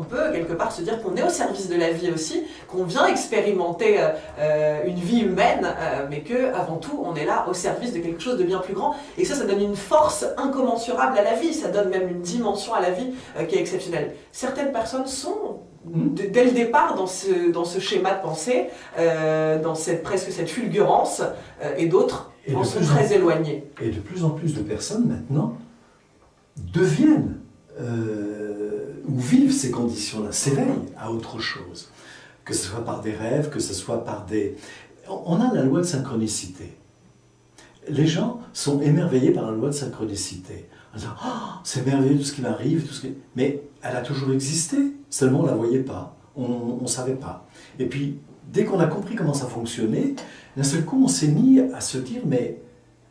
peut quelque part se dire qu'on est au service de la vie aussi, qu'on vient expérimenter une vie humaine, mais qu'avant tout, on est là au service de quelque chose de bien plus grand. Et ça donne une force incommensurable à la vie, ça donne même une dimension à la vie qui est exceptionnelle. Certaines personnes sont, dès le départ, dans ce schéma de pensée, dans presque cette fulgurance, et d'autres en sont très éloignés. Et de plus en plus de personnes, maintenant, deviennent ou vivent ces conditions-là, s'éveillent à autre chose. Que ce soit par des rêves, que ce soit par des... On a la loi de synchronicité. Les gens sont émerveillés par la loi de synchronicité. En disant, oh, c'est merveilleux tout ce qui m'arrive, mais elle a toujours existé, seulement on ne la voyait pas, on ne savait pas. Et puis, dès qu'on a compris comment ça fonctionnait, d'un seul coup, on s'est mis à se dire, mais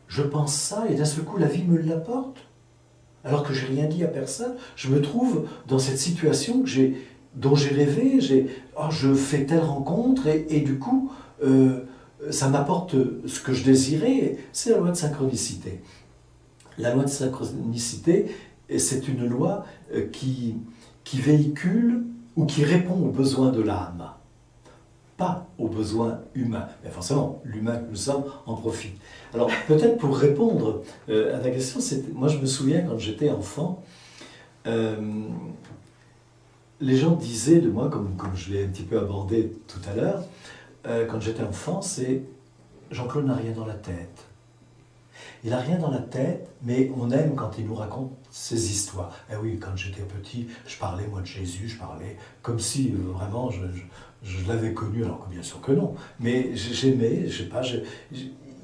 je pense ça, et d'un seul coup, la vie me l'apporte. Alors que je n'ai rien dit à personne, je me trouve dans cette situation dont j'ai rêvé, je fais telle rencontre, et du coup, ça m'apporte ce que je désirais, c'est la loi de synchronicité. La loi de synchronicité, c'est une loi qui véhicule ou qui répond aux besoins de l'âme, pas aux besoins humains. Mais forcément, l'humain que nous sommes en profite. Alors, peut-être pour répondre à ta question, moi je me souviens quand j'étais enfant, les gens disaient de moi, comme je l'ai un petit peu abordé tout à l'heure, quand j'étais enfant, c'est Jean-Claude n'a rien dans la tête. Il n'a rien dans la tête, mais on aime quand il nous raconte ses histoires. Eh oui, quand j'étais petit, je parlais moi de Jésus, je parlais comme si vraiment je l'avais connu, alors que bien sûr que non. Mais j'aimais, je sais pas,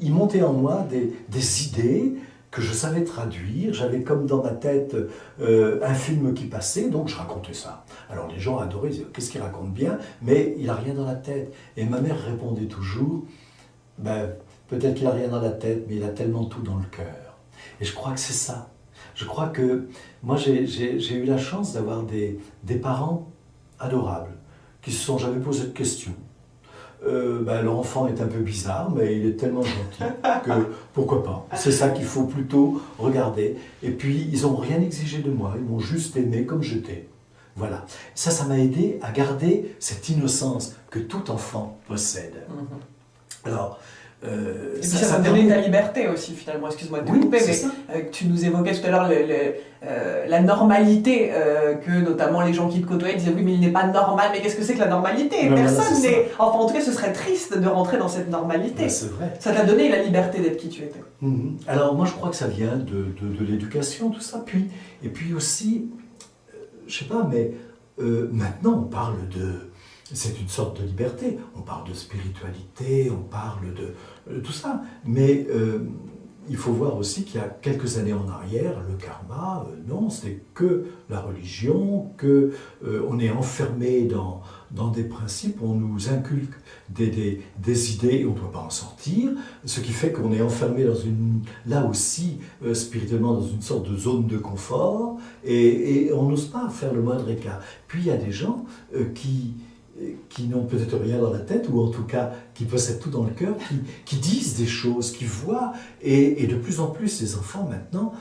il montait en moi des idées que je savais traduire. J'avais comme dans ma tête un film qui passait, donc je racontais ça. Alors les gens adoraient, ils disaient qu'est-ce qu'il raconte bien, mais il n'a rien dans la tête. Et ma mère répondait toujours, ben, peut-être qu'il n'a rien dans la tête, mais il a tellement tout dans le cœur. Et je crois que c'est ça. Je crois que moi j'ai eu la chance d'avoir des parents adorables, qui se sont jamais posé de questions. Leur enfant est un peu bizarre, mais il est tellement gentil que pourquoi pas. C'est ça qu'il faut plutôt regarder. Et puis, ils n'ont rien exigé de moi, ils m'ont juste aimé comme j'étais. Voilà. Ça m'a aidé à garder cette innocence que tout enfant possède. Alors, et puis ça m'a donné de la liberté aussi finalement, excuse-moi de te couper, mais tu nous évoquais tout à l'heure la normalité, que notamment les gens qui te côtoyaient disaient oui mais il n'est pas normal, mais qu'est-ce que c'est que la normalité? Personne n'est... Enfin en tout cas ce serait triste de rentrer dans cette normalité. C'est vrai. Ça t'a donné la liberté d'être qui tu étais. Alors moi je crois que ça vient de l'éducation, tout ça, et puis aussi, je sais pas, mais maintenant on parle de... C'est une sorte de liberté. On parle de spiritualité, on parle de tout ça. Mais il faut voir aussi qu'il y a quelques années en arrière, le karma, non, c'est que la religion, qu'on est enfermé dans des principes, on nous inculque des idées et on ne doit pas en sortir, ce qui fait qu'on est enfermé là aussi, spirituellement, dans une sorte de zone de confort et on n'ose pas faire le moindre écart. Puis il y a des gens qui n'ont peut-être rien dans la tête, ou en tout cas qui possèdent tout dans le cœur, qui disent des choses, qui voient, et de plus en plus les enfants maintenant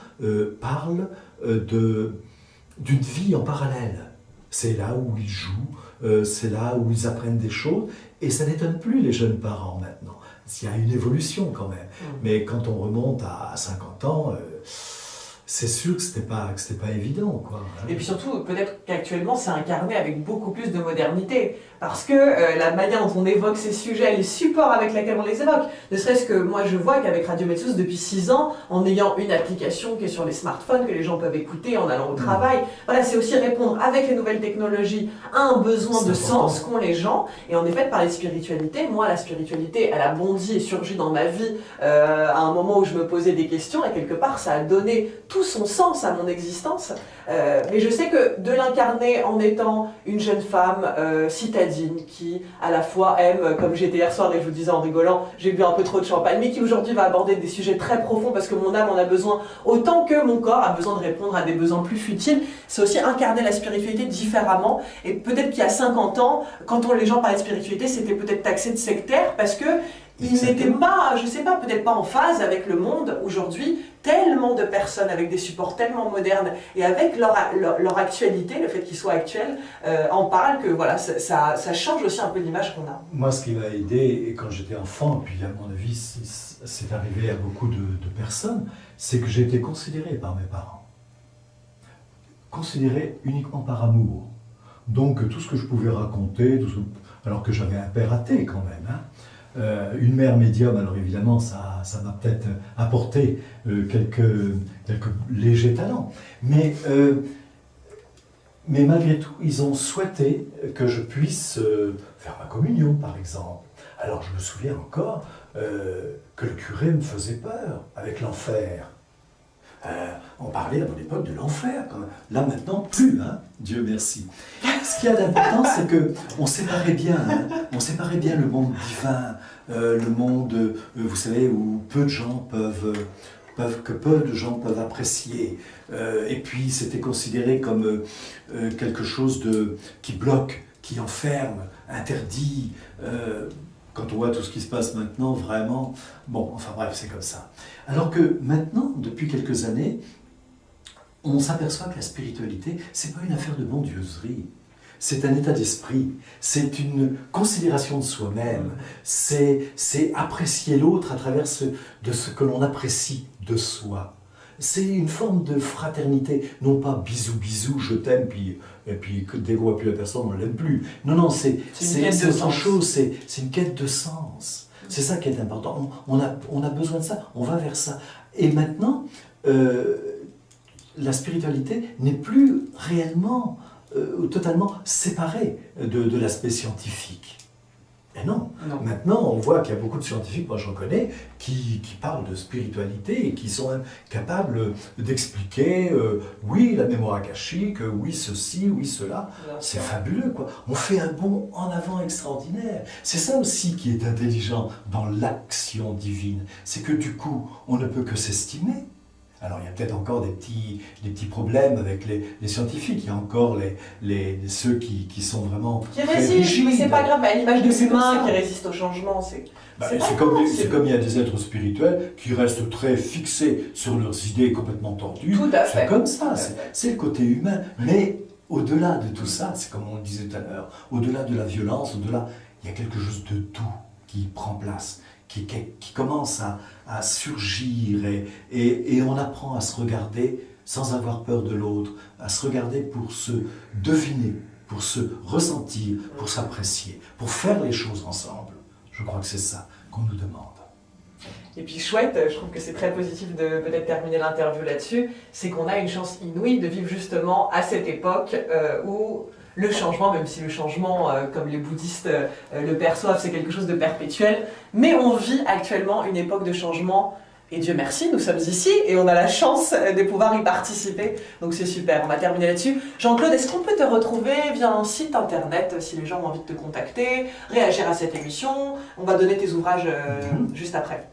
parlent d'une vie en parallèle. C'est là où ils jouent, c'est là où ils apprennent des choses, et ça n'étonne plus les jeunes parents maintenant. Il y a une évolution quand même, mais quand on remonte à 50 ans, c'est sûr que c'était pas évident, quoi. Et puis surtout, peut-être qu'actuellement, c'est incarné avec beaucoup plus de modernité. Parce que la manière dont on évoque ces sujets, les supports avec lesquels on les évoque, ne serait-ce que moi je vois qu'avec Radio Metsus, depuis 6 ans, en ayant une application qui est sur les smartphones, que les gens peuvent écouter en allant au travail, voilà, c'est aussi répondre avec les nouvelles technologies à un besoin de sens qu'ont les gens. Et en effet, de parler de spiritualité, moi la spiritualité, elle a bondi et surgi dans ma vie à un moment où je me posais des questions, et quelque part ça a donné tout son sens à mon existence. Mais je sais que de l'incarner en étant une jeune femme citadine qui à la fois aime, comme j'étais hier soir et je vous disais en rigolant, j'ai bu un peu trop de champagne, mais qui aujourd'hui va aborder des sujets très profonds parce que mon âme en a besoin autant que mon corps a besoin de répondre à des besoins plus futiles. C'est aussi incarner la spiritualité différemment, et peut-être qu'il y a 50 ans, quand les gens parlaient de spiritualité, c'était peut-être taxé de sectaire parce que il n'était pas, je sais pas, peut-être pas en phase avec le monde aujourd'hui. Tellement de personnes avec des supports tellement modernes et avec leur actualité, le fait qu'ils soient actuels, en parlent que voilà, ça change aussi un peu l'image qu'on a. Moi, ce qui m'a aidé, et quand j'étais enfant, puis à mon avis, c'est arrivé à beaucoup de personnes, c'est que j'ai été considéré par mes parents. Considéré uniquement par amour. Donc tout ce que je pouvais raconter, alors que j'avais un père athée quand même, hein. Une mère médium, alors évidemment ça m'a peut-être apporté quelques légers talents, mais malgré tout ils ont souhaité que je puisse faire ma communion par exemple. Alors je me souviens encore que le curé me faisait peur avec l'enfer. On parlait à mon époque de l'enfer, quand même. Là maintenant plus, hein, Dieu merci. Ce qu'il y a d'important, c'est qu'on séparait bien, hein, on séparait bien le monde divin, le monde, vous savez, où peu de gens peuvent apprécier. Et puis c'était considéré comme quelque chose qui bloque, qui enferme, interdit. Quand on voit tout ce qui se passe maintenant, vraiment, bon, enfin bref, c'est comme ça. Alors que maintenant, depuis quelques années, on s'aperçoit que la spiritualité, c'est pas une affaire de bondieuserie, c'est un état d'esprit, c'est une considération de soi-même, c'est apprécier l'autre à travers ce que l'on apprécie de soi. C'est une forme de fraternité, non pas bisous bisous, je t'aime, et puis dès qu'on voit plus la personne, on ne l'aime plus. Non, non, c'est autre chose, c'est une quête de sens. C'est ça qui est important. On a besoin de ça, on va vers ça. Et maintenant, la spiritualité n'est plus réellement, totalement séparée de l'aspect scientifique. Mais non. Maintenant on voit qu'il y a beaucoup de scientifiques, moi j'en connais, qui parlent de spiritualité et qui sont capables d'expliquer, oui la mémoire akashique, oui ceci, oui cela. C'est fabuleux quoi. On fait un bond en avant extraordinaire. C'est ça aussi qui est intelligent dans l'action divine. C'est que du coup on ne peut que s'estimer. Alors il y a peut-être encore des petits problèmes avec les scientifiques, il y a encore ceux qui sont vraiment qui résistent, mais c'est pas grave, à l'image de l'humain qui résiste au changement, c'est comme il y a des êtres spirituels qui restent très fixés sur leurs idées complètement tordues. Tout à fait. C'est comme ça, c'est le côté humain, mais au-delà de tout ça, c'est comme on le disait tout à l'heure, au-delà de la violence, au-delà, il y a quelque chose de doux qui prend place. Qui commence à surgir et on apprend à se regarder sans avoir peur de l'autre, à se regarder pour se deviner, pour se ressentir, pour s'apprécier, pour faire les choses ensemble. Je crois que c'est ça qu'on nous demande. Et puis chouette, je trouve que c'est très positif de peut-être terminer l'interview là-dessus, c'est qu'on a une chance inouïe de vivre justement à cette époque où le changement, même si le changement, comme les bouddhistes le perçoivent, c'est quelque chose de perpétuel, mais on vit actuellement une époque de changement, et Dieu merci, nous sommes ici, et on a la chance de pouvoir y participer, donc c'est super, on va terminer là-dessus. Jean-Claude, est-ce qu'on peut te retrouver via un site internet, si les gens ont envie de te contacter, réagir à cette émission? On va donner tes ouvrages juste après.